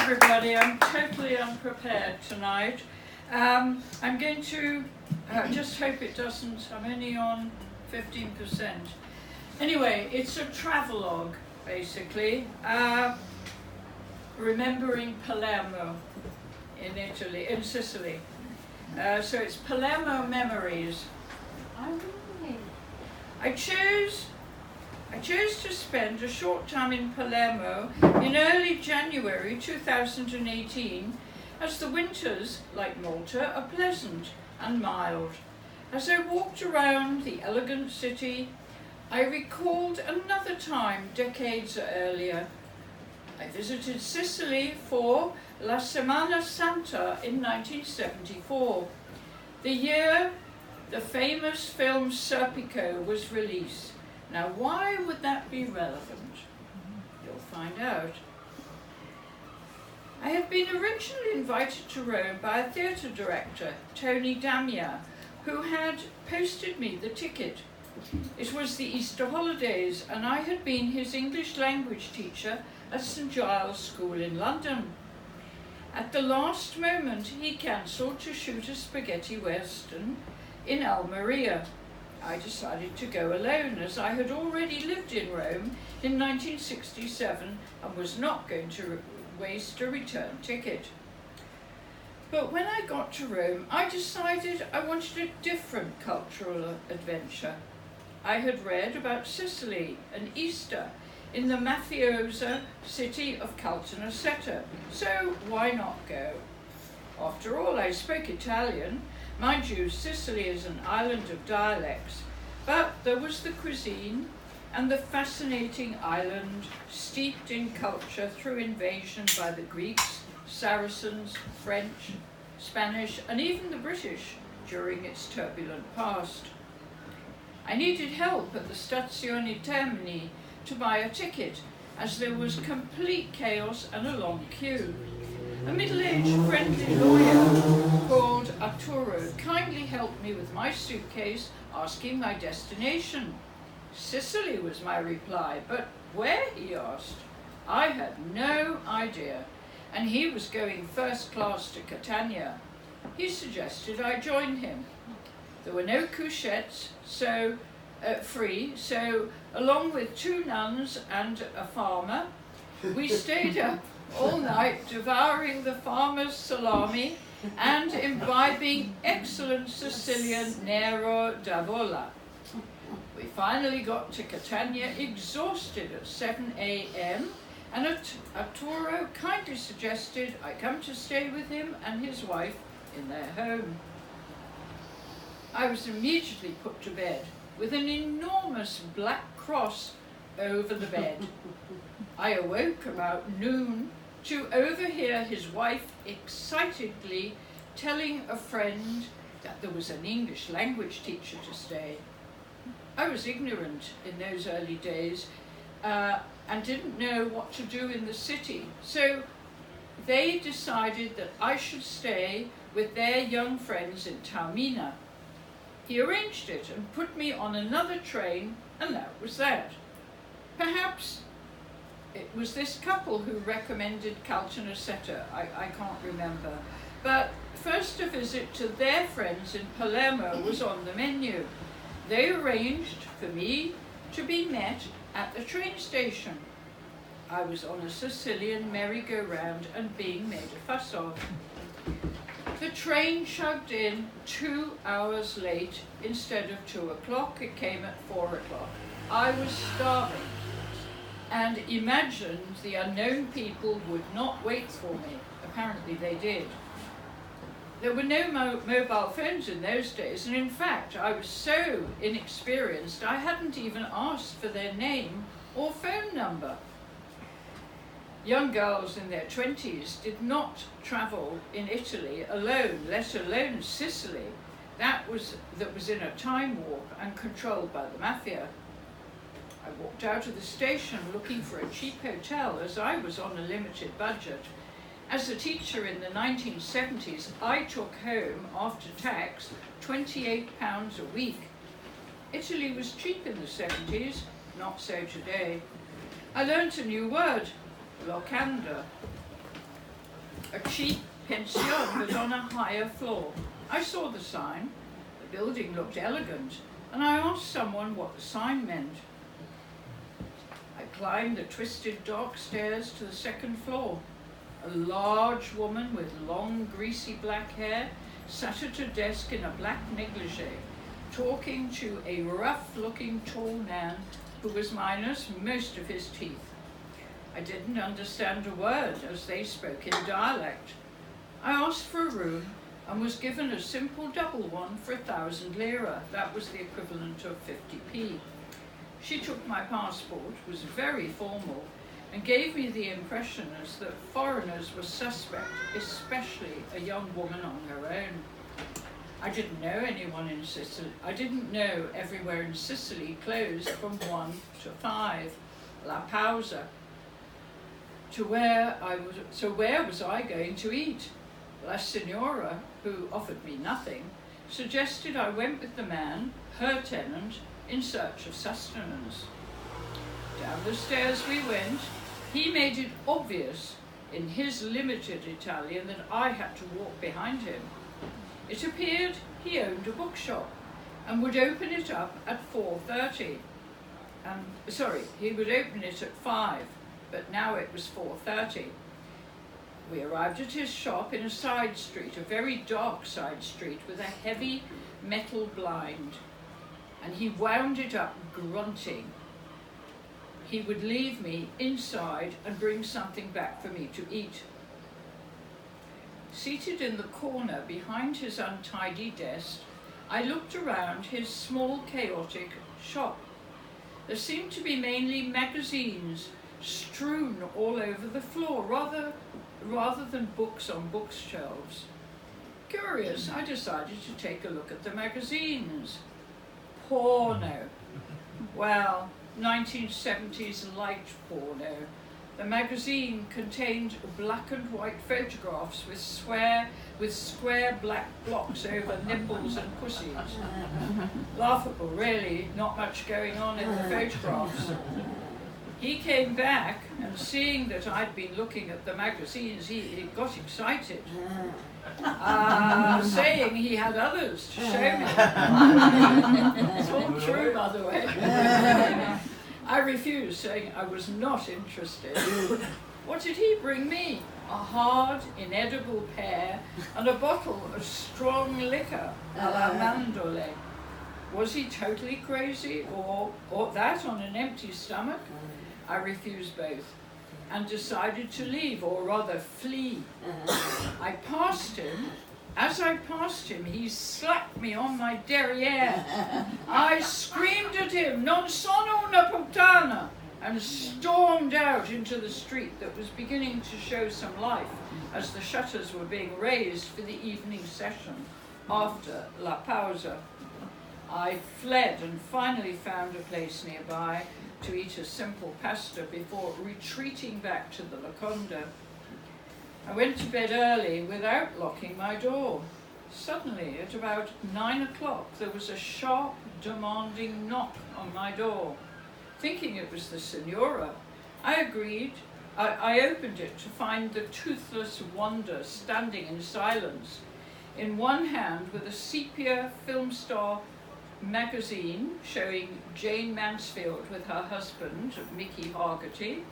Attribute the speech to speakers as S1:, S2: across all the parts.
S1: everybody. I'm totally unprepared tonight. I'm going to just hope it doesn't. I'm only on 15%. Anyway, it's a travelogue, basically. Remembering Palermo in Italy, in Sicily. So it's Palermo Memories. I chose to spend a short time in Palermo in early January 2018, as the winters, like Malta, are pleasant and mild. As I walked around the elegant city, I recalled another time decades earlier. I visited Sicily for La Semana Santa in 1974, the year the famous film Serpico was released. Now, why would that be relevant? You'll find out. I had been originally invited to Rome by a theatre director, Tony Damia, who had posted me the ticket. It was the Easter holidays, and I had been his English language teacher at St Giles School in London. At the last moment, he cancelled to shoot a spaghetti western in Almeria. I decided to go alone, as I had already lived in Rome in 1967 and was not going to waste a return ticket. But when I got to Rome, I decided I wanted a different cultural adventure. I had read about Sicily and Easter in the mafioso city of Caltanissetta, so why not go? After all, I spoke Italian. Mind you, Sicily is an island of dialects, but there was the cuisine and the fascinating island steeped in culture through invasion by the Greeks, Saracens, French, Spanish, and even the British during its turbulent past. I needed help at the Stazione Termini to buy a ticket, as there was complete chaos and a long queue. A middle-aged friendly lawyer called Arturo kindly helped me with my suitcase, asking my destination. Sicily was my reply, but where, he asked. I had no idea, and he was going first class to Catania. He suggested I join him. There were no couchettes, free, so along with 2 nuns and a farmer, we stayed up all night devouring the farmer's salami and imbibing excellent Sicilian Nero d'Avola. We finally got to Catania exhausted at 7 a.m. and Arturo kindly suggested I come to stay with him and his wife in their home. I was immediately put to bed with an enormous black cross over the bed. I awoke about noon to overhear his wife excitedly telling a friend that there was an English language teacher to stay. I was ignorant in those early days and didn't know what to do in the city, so they decided that I should stay with their young friends in Taormina. He arranged it and put me on another train, and that was that. Perhaps it was this couple who recommended Caltanissetta, I can't remember. But first a visit to their friends in Palermo was on the menu. They arranged for me to be met at the train station. I was on a Sicilian merry-go-round and being made a fuss of. The train chugged in 2 hours late. Instead of 2 o'clock, it came at 4 o'clock. I was starving and imagined the unknown people would not wait for me. Apparently they did. There were no mobile phones in those days, and in fact I was so inexperienced I hadn't even asked for their name or phone number. Young girls in their 20s did not travel in Italy alone, let alone Sicily. That was in a time warp and controlled by the mafia. I walked out of the station looking for a cheap hotel, as I was on a limited budget. As a teacher in the 1970s, I took home, after tax, £28 a week. Italy was cheap in the 70s, not so today. I learnt a new word, locanda. A cheap pension was on a higher floor. I saw the sign. The building looked elegant, and I asked someone what the sign meant. I climbed the twisted dark stairs to the second floor. A large woman with long, greasy black hair sat at a desk in a black negligee, talking to a rough-looking tall man who was minus most of his teeth. I didn't understand a word as they spoke in dialect. I asked for a room and was given a simple double one for 1,000 lira. That was the equivalent of 50p. She took my passport, was very formal, and gave me the impression as that foreigners were suspect, especially a young woman on her own. I didn't know anyone in Sicily. I didn't know everywhere in Sicily closed from 1 to 5, la pausa. So where was I going to eat? La Signora, who offered me nothing, suggested I went with the man, her tenant, in search of sustenance. Down the stairs we went. He made it obvious in his limited Italian that I had to walk behind him. It appeared he owned a bookshop and would open it up at 4:30. He would open it at 5, but now it was 4:30. We arrived at his shop in a side street, a very dark side street with a heavy metal blind, and he wound it up grunting. He would leave me inside and bring something back for me to eat. Seated in the corner behind his untidy desk, I looked around his small, chaotic shop. There seemed to be mainly magazines strewn all over the floor, rather than books on bookshelves. Curious, I decided to take a look at the magazines. Porno. Well, 1970s light porno. The magazine contained black and white photographs with square black blocks over nipples and pussies. Laughable, really, not much going on in the photographs. He came back, and seeing that I'd been looking at the magazines, he got excited, saying he had others to show me. It's all true, by the way. I refused, saying I was not interested. What did he bring me? A hard, inedible pear and a bottle of strong liquor, a la mandorle. Was he totally crazy, or that on an empty stomach? I refused both and decided to leave, or rather flee. I passed him. As I passed him, he slapped me on my derriere. I screamed at him, "Non sono una puttana," and stormed out into the street that was beginning to show some life as the shutters were being raised for the evening session after la pausa. I fled and finally found a place nearby to eat a simple pasta before retreating back to the Laconda. I went to bed early without locking my door. Suddenly, at about 9 o'clock, there was a sharp, demanding knock on my door. Thinking it was the Signora, I agreed. I opened it to find the toothless wonder standing in silence, in one hand with a sepia film star magazine showing Jane Mansfield with her husband, Mickey Hargitay,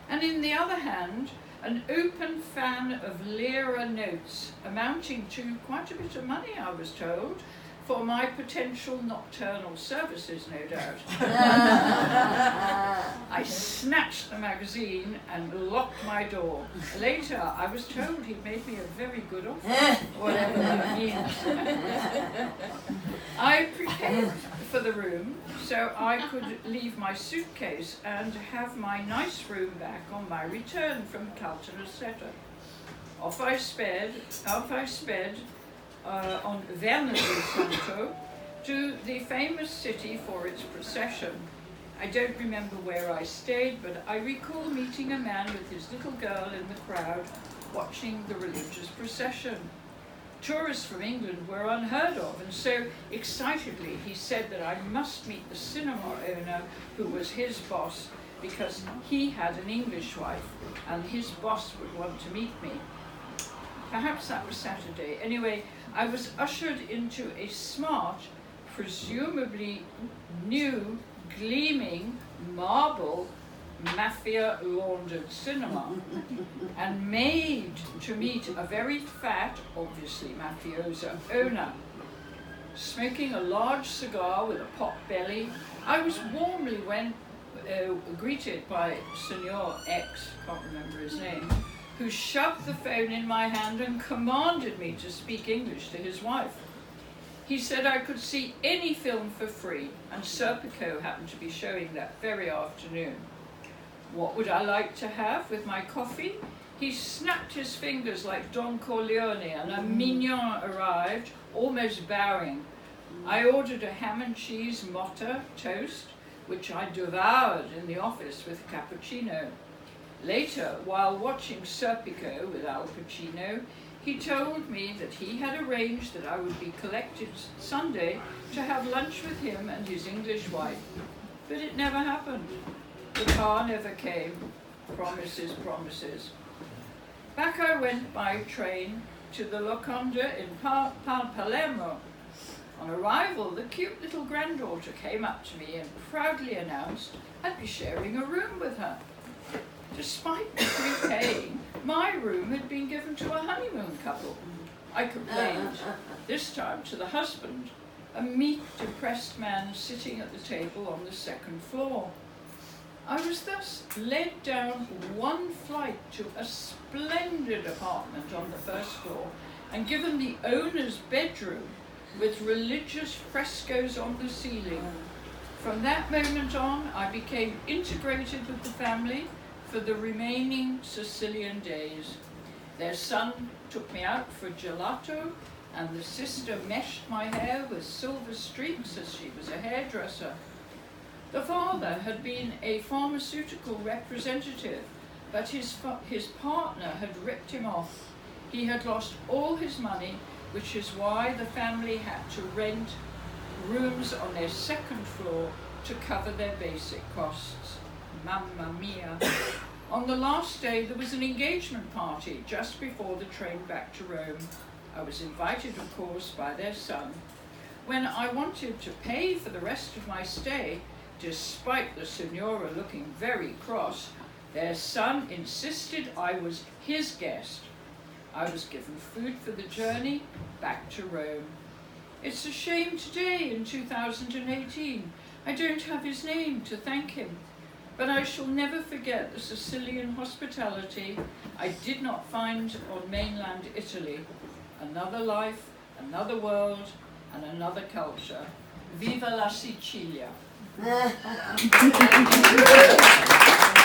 S1: and in the other hand, an open fan of lira notes, amounting to quite a bit of money, I was told, for my potential nocturnal services, no doubt. I snatched the magazine and locked my door. Later, I was told he'd made me a very good offer, whatever that means. I prepared for the room so I could leave my suitcase and have my nice room back on my return from Caltanissetta. Off I sped on Venerdì Santo to the famous city for its procession. I don't remember where I stayed, but I recall meeting a man with his little girl in the crowd watching the religious procession. Tourists from England were unheard of, and so excitedly he said that I must meet the cinema owner who was his boss, because he had an English wife and his boss would want to meet me. Perhaps that was Saturday. Anyway, I was ushered into a smart, presumably new, gleaming, marble, mafia-laundered cinema, and made to meet a very fat, obviously mafioso owner. Smoking a large cigar with a pot belly, I was warmly greeted by Senor X, can't remember his name, who shoved the phone in my hand and commanded me to speak English to his wife. He said I could see any film for free, and Serpico happened to be showing that very afternoon. What would I like to have with my coffee? He snapped his fingers like Don Corleone, and a mignon arrived, almost bowing. I ordered a ham and cheese motta toast, which I devoured in the office with cappuccino. Later, while watching Serpico with Al Pacino, he told me that he had arranged that I would be collected Sunday to have lunch with him and his English wife. But it never happened. The car never came. Promises, promises. Back I went by train to the Locanda in Palermo. On arrival, the cute little granddaughter came up to me and proudly announced I'd be sharing a room with her. Despite me prepaying, my room had been given to a honeymoon couple. I complained, this time to the husband, a meek, depressed man sitting at the table on the second floor. I was thus led down one flight to a splendid apartment on the first floor and given the owner's bedroom with religious frescoes on the ceiling. From that moment on, I became integrated with the family for the remaining Sicilian days. Their son took me out for gelato, and the sister meshed my hair with silver streaks as she was a hairdresser. The father had been a pharmaceutical representative, but his partner had ripped him off. He had lost all his money, which is why the family had to rent rooms on their second floor to cover their basic costs. Mamma mia. On the last day, there was an engagement party just before the train back to Rome. I was invited, of course, by their son. When I wanted to pay for the rest of my stay, despite the signora looking very cross, their son insisted I was his guest. I was given food for the journey back to Rome. It's a shame today, in 2018, I don't have his name to thank him, but I shall never forget the Sicilian hospitality I did not find on mainland Italy. Another life, another world, and another culture. Viva la Sicilia!